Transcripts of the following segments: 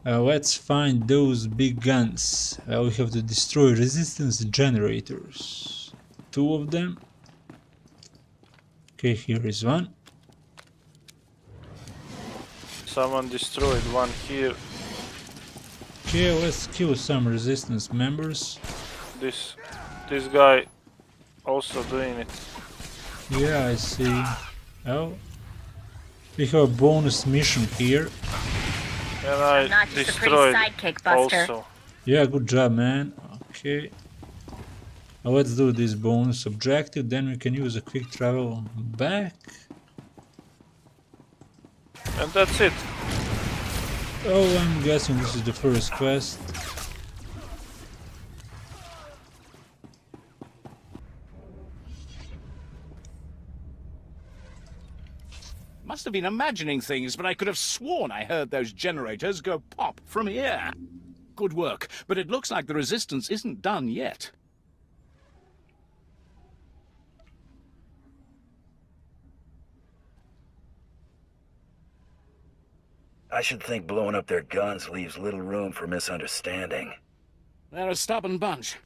Let's find those big guns. We have to destroy resistance generators. 2 of them. Okay, here is one. Someone destroyed one here. Okay, let's kill some resistance members. This guy also doing it. Yeah, I see. Oh. We have a bonus mission here. And I destroyed also. Yeah, good job, man. Okay. Now let's do this bonus objective, then we can use a quick travel back. And that's it. Oh, I'm guessing this is the first quest. Must have been imagining things, but I could have sworn I heard those generators go pop from here. Good work, but it looks like the resistance isn't done yet. I should think blowing up their guns leaves little room for misunderstanding. They're a stubborn bunch.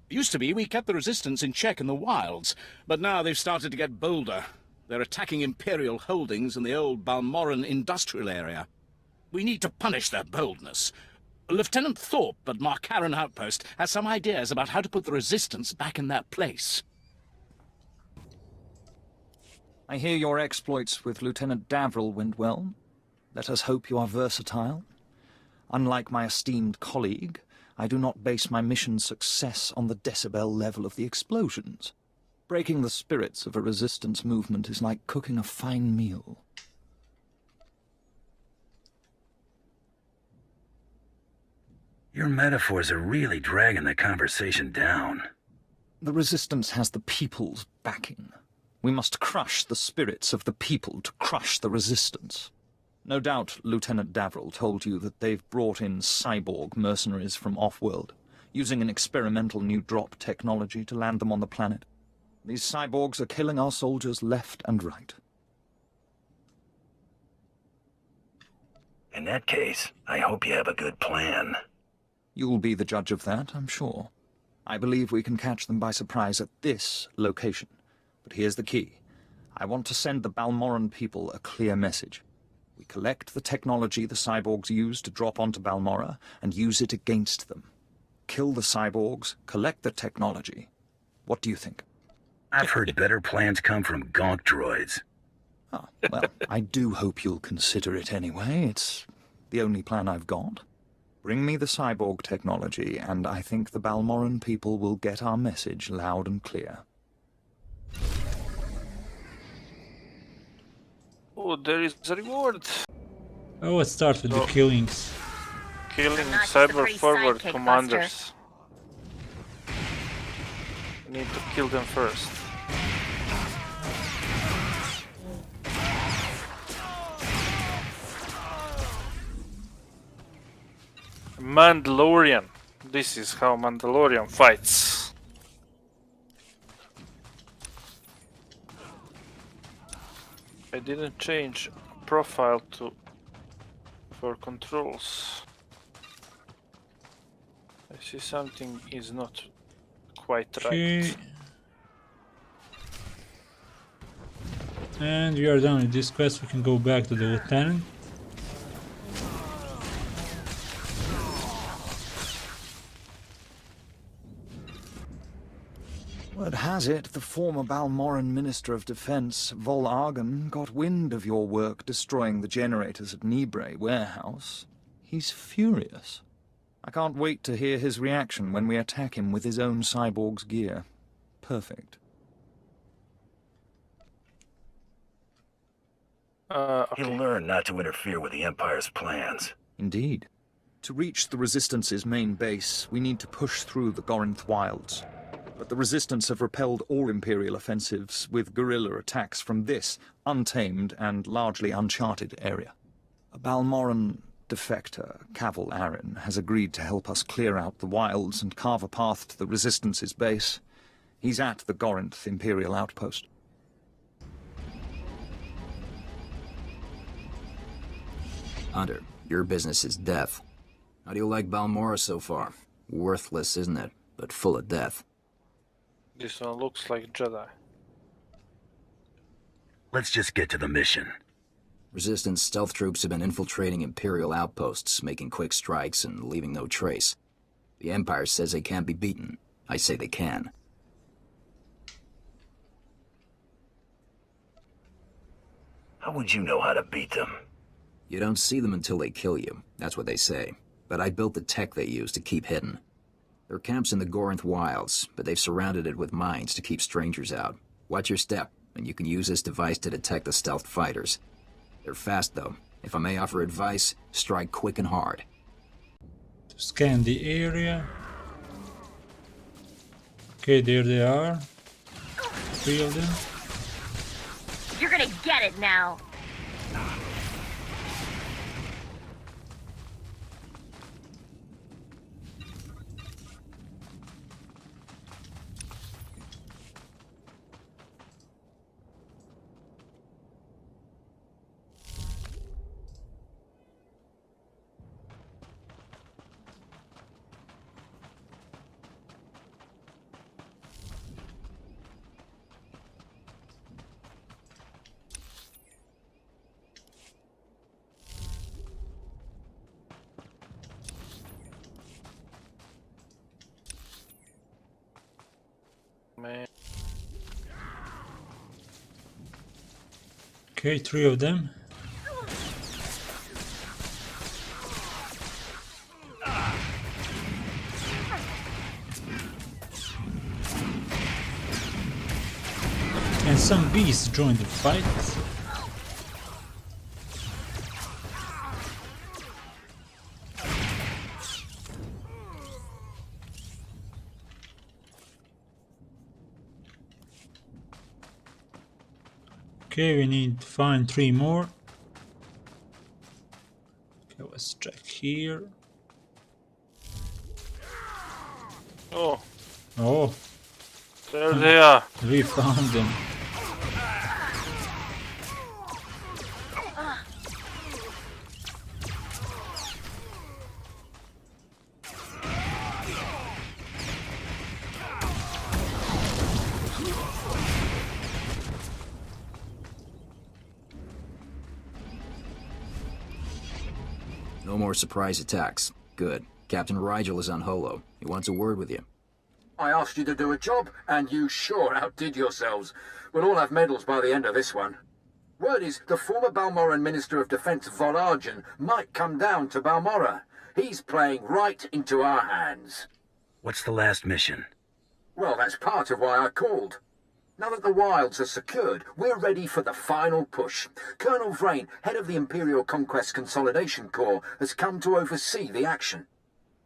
Used to be we kept the resistance in check in the wilds, but now they've started to get bolder. They're attacking Imperial holdings in the old Balmorran industrial area. We need to punish their boldness. Lieutenant Thorpe at Marcaran Outpost has some ideas about how to put the resistance back in their place. I hear your exploits with Lieutenant Davril went well. Let us hope you are versatile. Unlike my esteemed colleague, I do not base my mission's success on the decibel level of the explosions. Breaking the spirits of a resistance movement is like cooking a fine meal. Your metaphors are really dragging the conversation down. The resistance has the people's backing. We must crush the spirits of the people to crush the resistance. No doubt Lieutenant Davril told you that they've brought in cyborg mercenaries from off-world, using an experimental new drop technology to land them on the planet. These cyborgs are killing our soldiers left and right. In that case, I hope you have a good plan. You'll be the judge of that, I'm sure. I believe we can catch them by surprise at this location. But here's the key. I want to send the Balmorran people a clear message. We collect the technology the cyborgs use to drop onto Balmorra and use it against them. Kill the cyborgs, collect the technology. What do you think? I've heard better plans come from gonk droids. Ah, well, I do hope you'll consider it anyway. It's the only plan I've got. Bring me the cyborg technology, and I think the Balmorran people will get our message loud and clear. Oh, there is a reward. Oh, let's start with the killings. Killing cyber forward commanders. We need to kill them first. Mandalorian. This is how Mandalorian fights. I didn't change profile for controls. I see something is not quite right. And we are done with this quest. We can go back to the lieutenant. Word has it, the former Balmorran Minister of Defense, Vol Argon, got wind of your work destroying the generators at Nibre warehouse. He's furious. I can't wait to hear his reaction when we attack him with his own cyborg's gear. Perfect. Okay. He'll learn not to interfere with the Empire's plans. Indeed. To reach the Resistance's main base, we need to push through the Gorinth wilds. But the Resistance have repelled all Imperial offensives with guerrilla attacks from this untamed and largely uncharted area. A Balmorran defector, Cavil Arryn, has agreed to help us clear out the wilds and carve a path to the Resistance's base. He's at the Gorinth Imperial outpost. Hunter, your business is death. How do you like Balmorra so far? Worthless, isn't it? But full of death. This one looks like Jedi. Let's just get to the mission. Resistance stealth troops have been infiltrating Imperial outposts, making quick strikes and leaving no trace. The Empire says they can't be beaten. I say they can. How would you know how to beat them? You don't see them until they kill you. That's what they say. But I built the tech they use to keep hidden. Their camp's in the Gorinth Wilds, but they've surrounded it with mines to keep strangers out. Watch your step, and you can use this device to detect the stealth fighters. They're fast, though. If I may offer advice, strike quick and hard. To scan the area. Okay, there they are. 3 of them. You're gonna get it now. Man. Okay, 3 of them. And some beasts joined the fight. Okay, we need to find 3 more. Okay, let's check here. Oh, Oh, there they are. we found them. No more surprise attacks. Good. Captain Rigel is on Holo. He wants a word with you. I asked you to do a job, and you sure outdid yourselves. We'll all have medals by the end of this one. Word is the former Balmorran Minister of Defence Vol'argen might come down to Balmorra. He's playing right into our hands. What's the last mission? Well, that's part of why I called. Now that the wilds are secured, we're ready for the final push. Colonel Vrain, head of the Imperial Conquest Consolidation Corps, has come to oversee the action.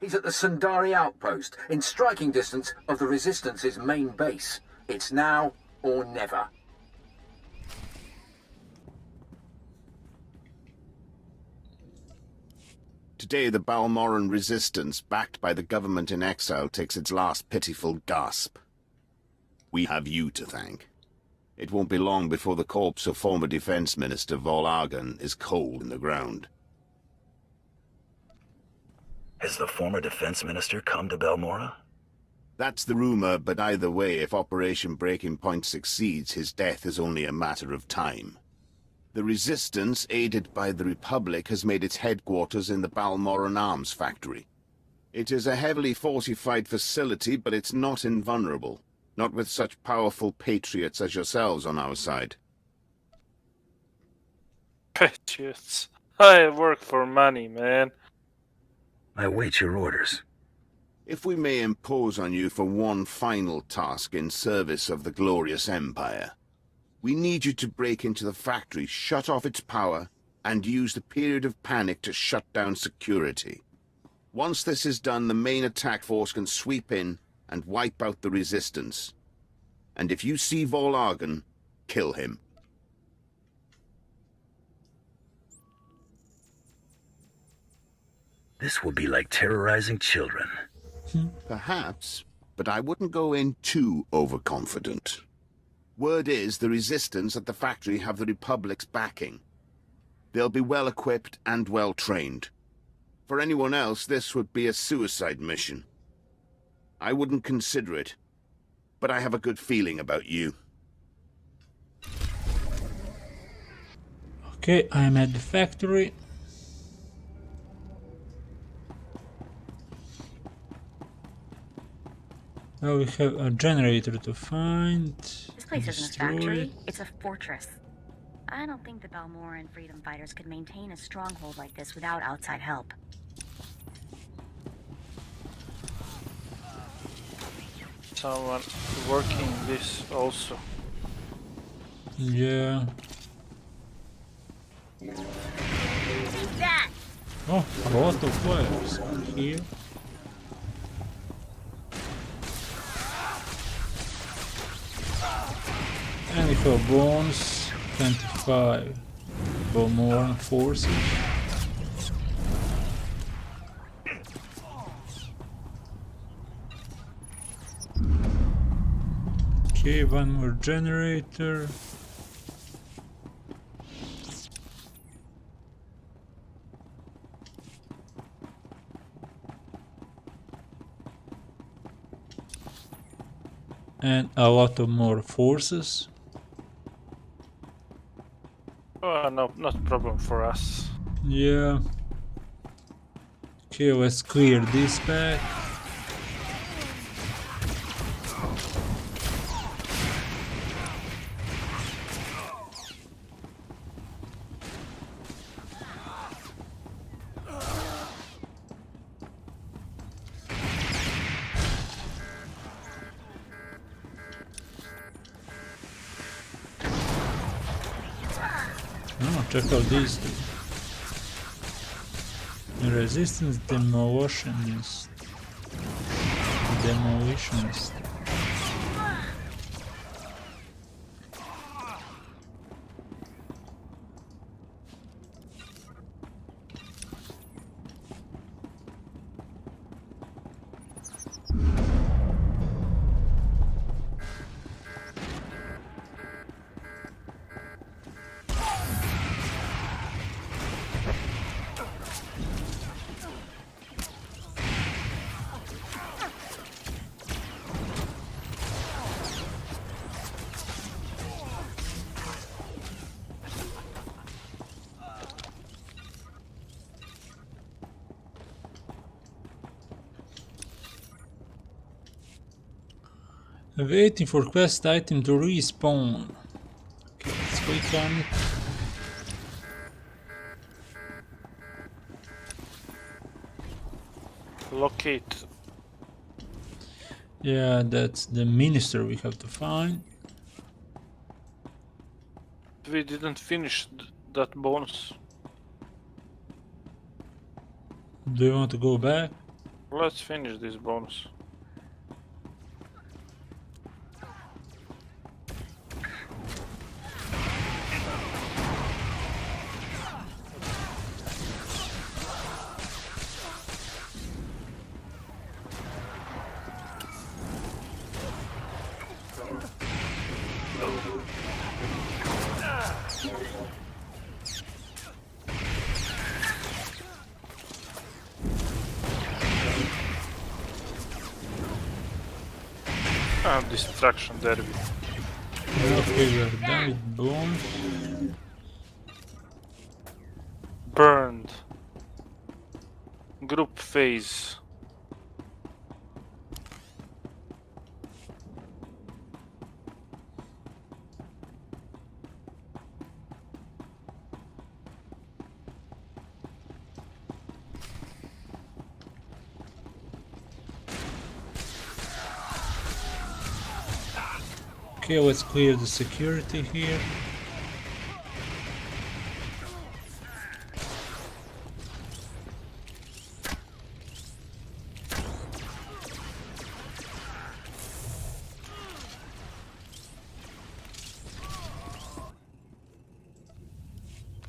He's at the Sundari outpost, in striking distance of the Resistance's main base. It's now or never. Today the Balmorran resistance, backed by the government in exile, takes its last pitiful gasp. We have you to thank. It won't be long before the corpse of former Defense Minister Vol'argen is cold in the ground. Has the former defense minister come to Balmorra? That's the rumor, but either way, if Operation Breaking Point succeeds, his death is only a matter of time. The Resistance, aided by the Republic, has made its headquarters in the Balmorran Arms Factory. It is a heavily fortified facility, but it's not invulnerable. Not with such powerful patriots as yourselves on our side. Patriots. I work for money, man. I await your orders. If we may impose on you for one final task in service of the glorious Empire, we need you to break into the factory, shut off its power, and use the period of panic to shut down security. Once this is done, the main attack force can sweep in and wipe out the Resistance. And if you see Vol'argen, kill him. This will be like terrorizing children. Perhaps, but I wouldn't go in too overconfident. Word is the Resistance at the factory have the Republic's backing. They'll be well equipped and well trained. For anyone else, this would be a suicide mission. I wouldn't consider it, but I have a good feeling about you. Okay, I'm at the factory. Now we have a generator to find. This place isn't a factory, it's a fortress. I don't think the Balmorra freedom fighters could maintain a stronghold like this without outside help. Someone working this also. Yeah. That! Oh, a lot of fires here. And we have bones, 25 Balmorra forces. Okay, one more generator. And a lot of more forces. Oh, no, not a problem for us. Yeah. Okay, let's clear this back. Oh, check out these two. Resistance demolitionist. Demolitionist. Waiting for quest item to respawn. Okay, let's click on it. Locate. Yeah, that's the minister we have to find. We didn't finish that bonus. Do you want to go back? Let's finish this bonus. Distraction derby. Okay, we are done with bones. Burned. Group phase. Okay, let's clear the security here.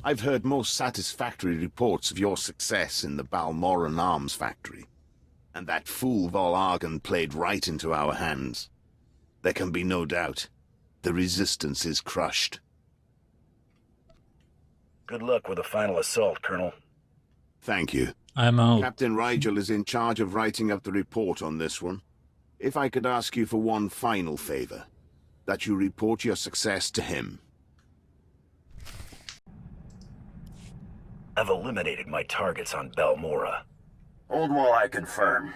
I've heard most satisfactory reports of your success in the Balmorran arms factory. And that fool Vol'argan played right into our hands. There can be no doubt. The resistance is crushed. Good luck with the final assault, Colonel. Thank you. I'm out. Captain Rigel is in charge of writing up the report on this one. If I could ask you for one final favor, that you report your success to him. I've eliminated my targets on Balmorra. Old Wall, I confirm.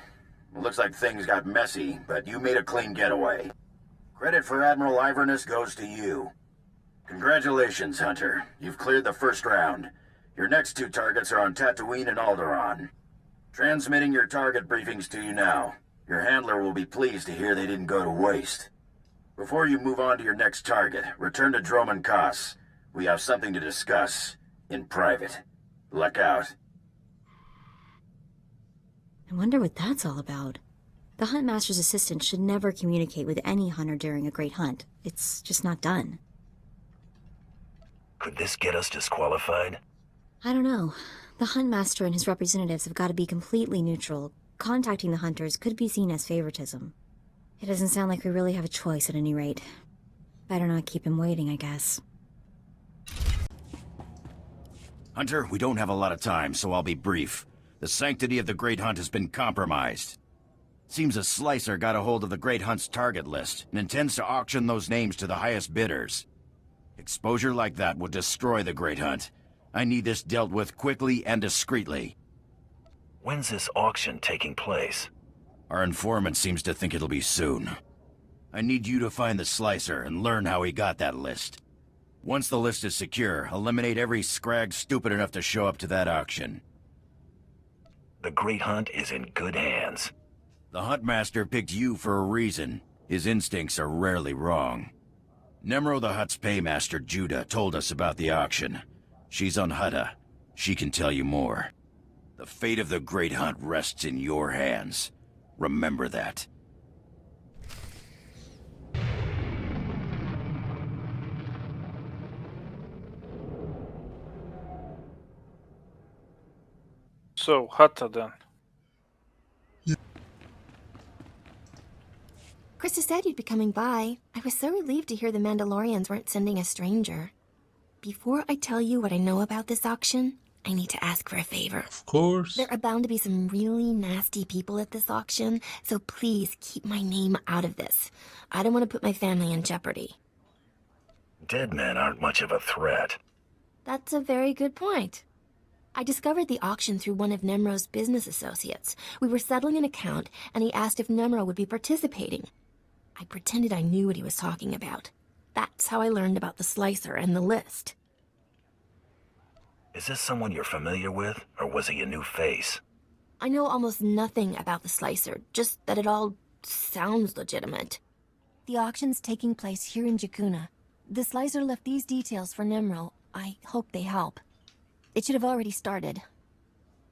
Looks like things got messy, but you made a clean getaway. Credit for Admiral Iverness goes to you. Congratulations, Hunter. You've cleared the first round. Your next 2 targets are on Tatooine and Alderaan. Transmitting your target briefings to you now. Your handler will be pleased to hear they didn't go to waste. Before you move on to your next target, return to Droman Kos. We have something to discuss. In private. Luck out. I wonder what that's all about. The Huntmaster's assistant should never communicate with any hunter during a great hunt. It's just not done. Could this get us disqualified? I don't know. The Huntmaster and his representatives have got to be completely neutral. Contacting the hunters could be seen as favoritism. It doesn't sound like we really have a choice at any rate. Better not keep him waiting, I guess. Hunter, we don't have a lot of time, so I'll be brief. The sanctity of the Great Hunt has been compromised. Seems a slicer got a hold of the Great Hunt's target list and intends to auction those names to the highest bidders. Exposure like that would destroy the Great Hunt. I need this dealt with quickly and discreetly. When's this auction taking place? Our informant seems to think it'll be soon. I need you to find the slicer and learn how he got that list. Once the list is secure, eliminate every scrag stupid enough to show up to that auction. The Great Hunt is in good hands. The Huntmaster picked you for a reason. His instincts are rarely wrong. Nemro the Hutt's paymaster, Judah, told us about the auction. She's on Hutta. She can tell you more. The fate of the Great Hunt rests in your hands. Remember that. So, Hutta then. Krista said you'd be coming by. I was so relieved to hear the Mandalorians weren't sending a stranger. Before I tell you what I know about this auction, I need to ask for a favor. Of course. There are bound to be some really nasty people at this auction, so please keep my name out of this. I don't want to put my family in jeopardy. Dead men aren't much of a threat. That's a very good point. I discovered the auction through one of Nemro's business associates. We were settling an account, and he asked if Nemro would be participating. I pretended I knew what he was talking about. That's how I learned about the slicer and the list. Is this someone you're familiar with, or was he a new face? I know almost nothing about the slicer, just that it all sounds legitimate. The auction's taking place here in Jakuna. The slicer left these details for Nemro. I hope they help. It should have already started.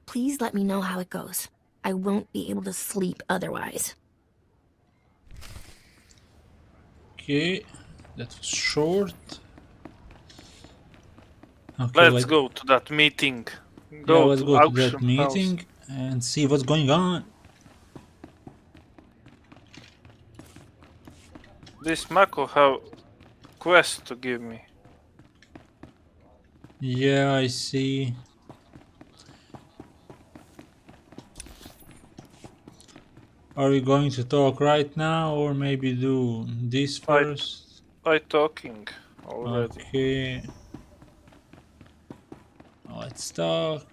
Please let me know how it goes. I won't be able to sleep otherwise. Okay, that was short. Okay, Let's go to that meeting. Let's to go to auction that meeting and see what's going on. This Mako have quest to give me. Yeah, I see. Are we going to talk right now, or maybe do this first? I talking already. Okay. Let's talk.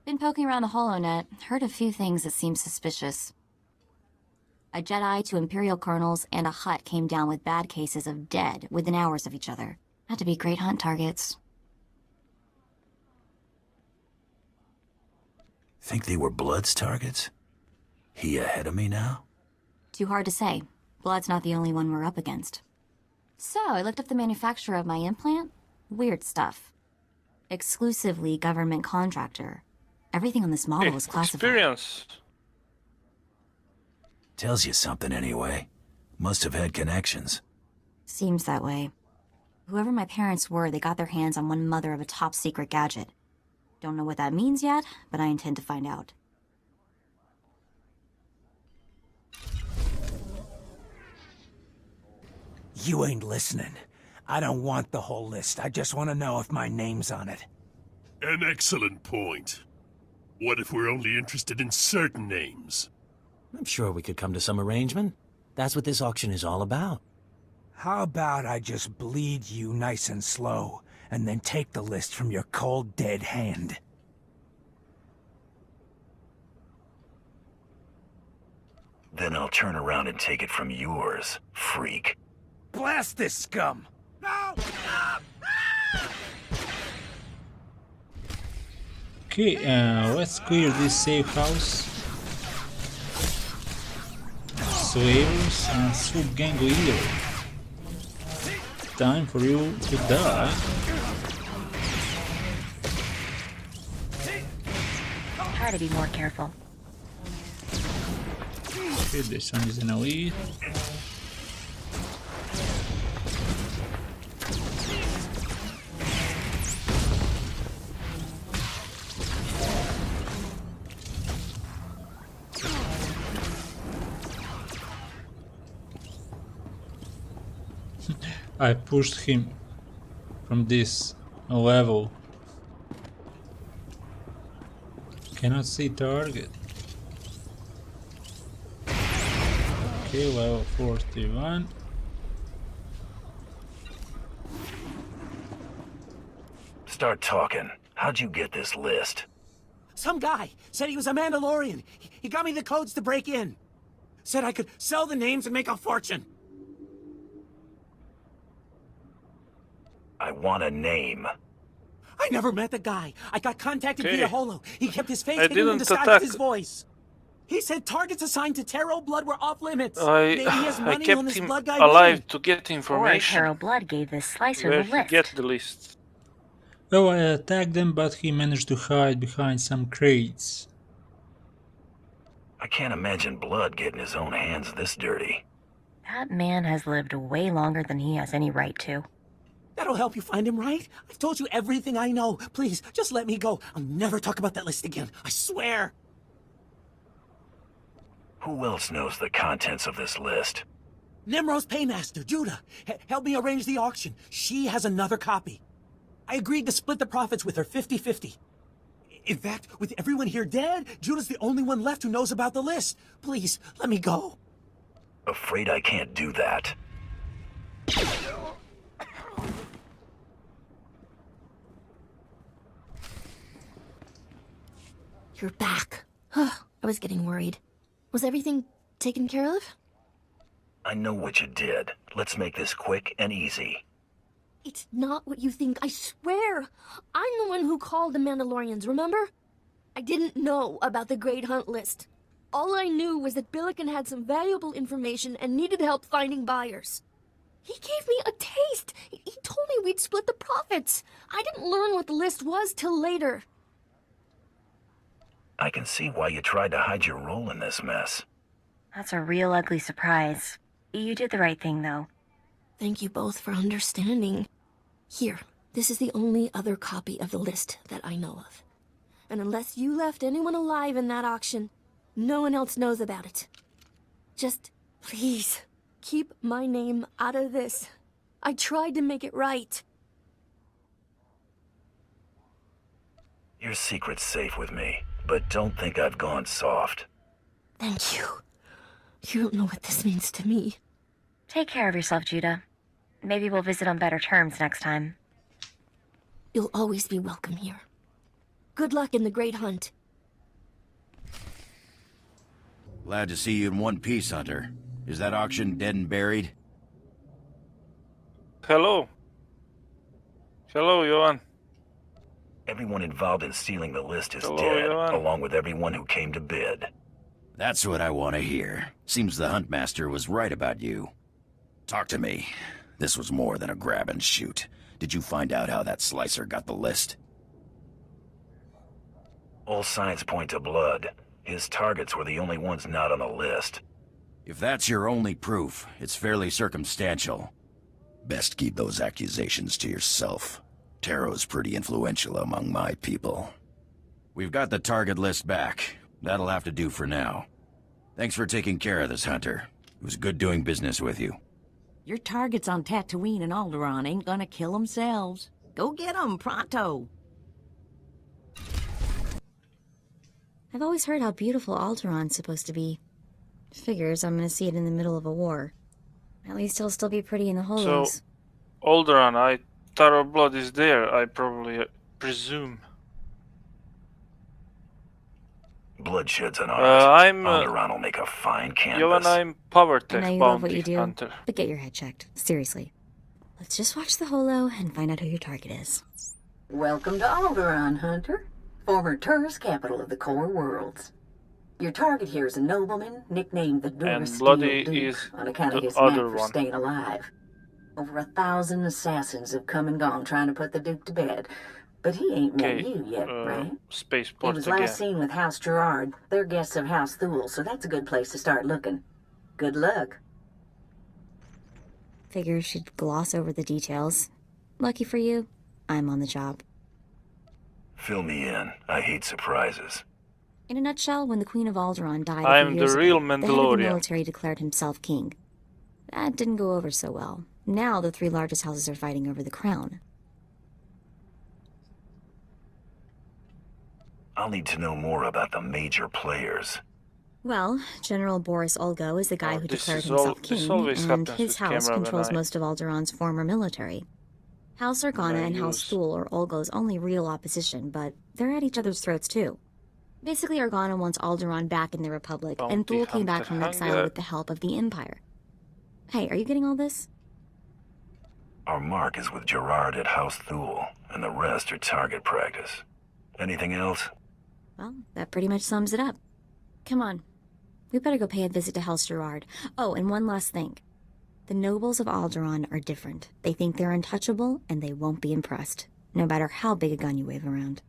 Been poking around the HoloNet. Heard a few things that seem suspicious. A Jedi, 2 Imperial colonels, and a Hutt came down with bad cases of dead within hours of each other. Had to be Great Hunt targets. Think they were Blood's targets? He ahead of me now? Too hard to say. Blood's not the only one we're up against. So, I looked up the manufacturer of my implant. Weird stuff. Exclusively government contractor. Everything on this model was classified. Experience. Tells you something anyway. Must have had connections. Seems that way. Whoever my parents were, they got their hands on one mother of a top-secret gadget. Don't know what that means yet, but I intend to find out. You ain't listening. I don't want the whole list. I just want to know if my name's on it. An excellent point. What if we're only interested in certain names? I'm sure we could come to some arrangement. That's what this auction is all about. How about I just bleed you nice and slow, and then take the list from your cold, dead hand? Then I'll turn around and take it from yours, freak. Blast this scum! No! Okay, let's clear this safe house. Slavers and Soup Gang leader. Time for you to die. Try to be more careful. Okay, this one is an elite. I pushed him from this level. Cannot see target. Okay, level 41. Start talking. How'd you get this list? Some guy said he was a Mandalorian. He got me the codes to break in. Said I could sell the names and make a fortune. I want a name. I never met the guy. I got contacted Okay. via Holo. He kept his face I hidden didn't and disguised attack. his voice. He said targets assigned to Taro Blood were off limits. I Maybe he has money on kept this him blood guy alive winning. to get Or information. Taro Blood gave this slicer Where the he list. get the list? Well, I attacked them, but he managed to hide behind some crates. I can't imagine Blood getting his own hands this dirty. That man has lived way longer than he has any right to. That'll help you find him, right? I've told you everything I know. Please, just let me go. I'll never talk about that list again. I swear. Who else knows the contents of this list? Nimro's paymaster, Judah. Help me arrange the auction. She has another copy. I agreed to split the profits with her 50-50. In fact, with everyone here dead, Judah's the only one left who knows about the list. Please, let me go. Afraid I can't do that. You're back. I was getting worried. Was everything taken care of? I know what you did. Let's make this quick and easy. It's not what you think, I swear. I'm the one who called the Mandalorians, remember? I didn't know about the Great Hunt list. All I knew was that Billiken had some valuable information and needed help finding buyers. He gave me a taste. He told me we'd split the profits. I didn't learn what the list was till later. I can see why you tried to hide your role in this mess. That's a real ugly surprise. You did the right thing, though. Thank you both for understanding. Here, this is the only other copy of the list that I know of. And unless you left anyone alive in that auction, no one else knows about it. Just, please, keep my name out of this. I tried to make it right. Your secret's safe with me, but don't think I've gone soft. Thank you. You don't know what this means to me. Take care of yourself, Judah. Maybe we'll visit on better terms next time. You'll always be welcome here. Good luck in the Great Hunt. Glad to see you in one piece, Hunter. Is that auction dead and buried? Hello. Hello, Johan. Everyone involved in stealing the list is Hello, dead, Johan. along with everyone who came to bid. That's what I want to hear. Seems the Huntmaster was right about you. Talk to me. This was more than a grab and shoot. Did you find out how that slicer got the list? All signs point to Blood. His targets were the only ones not on the list. If that's your only proof, it's fairly circumstantial. Best keep those accusations to yourself. Taro's pretty influential among my people. We've got the target list back. That'll have to do for now. Thanks for taking care of this, Hunter. It was good doing business with you. Your targets on Tatooine and Alderaan ain't gonna kill themselves. Go get them, pronto! I've always heard how beautiful Alderaan's supposed to be. Figures I'm gonna see it in the middle of a war. At least he'll still be pretty in the holos. So, Alderaan, Tower of Blood is there, I probably presume. Bloodshed's an art. I'm Alderaan will make a fine canvas. Johan, I'm Power I know Tech you love what Bounty you do, Hunter. but get your head checked. Seriously. Let's just watch the holo and find out who your target is. Welcome to Alderaan, Hunter. Former tourist capital of the core worlds. Your target here is a nobleman nicknamed the And Durasteel Bloody Duke is on account of the his knack other for one. staying alive. Over 1,000 assassins have come and gone trying to put the Duke to bed, but he ain't met you yet, right? He Spaceport was again. last seen with House Gerard. They're guests of House Thule, so that's a good place to start looking. Good luck. Figure she'd gloss over the details. Lucky for you, I'm on the job. Fill me in. I hate surprises. In a nutshell, when the Queen of Alderaan died I a few am the years real ago, the head of the Mandalorian. military declared himself king. That didn't go over so well. Now the three largest houses are fighting over the crown. I'll need to know more about the major players. Well, General Boris Olgo is the guy who this declared is himself this king, always and happens his with house camera when controls I- most of Alderaan's former military. House Organa and House Thule are Olgo's only real opposition, but they're at each other's throats too. Basically, Organa wants Alderaan back in the Republic, and Bounty Thule came back Hunter from exile Hunger. with the help of the Empire. Hey, are you getting all this? Our mark is with Gerard at House Thule, and the rest are target practice. Anything else? Well, that pretty much sums it up. Come on. We better go pay a visit to House Gerard. Oh, and one last thing. The nobles of Alderaan are different. They think they're untouchable, and they won't be impressed, no matter how big a gun you wave around.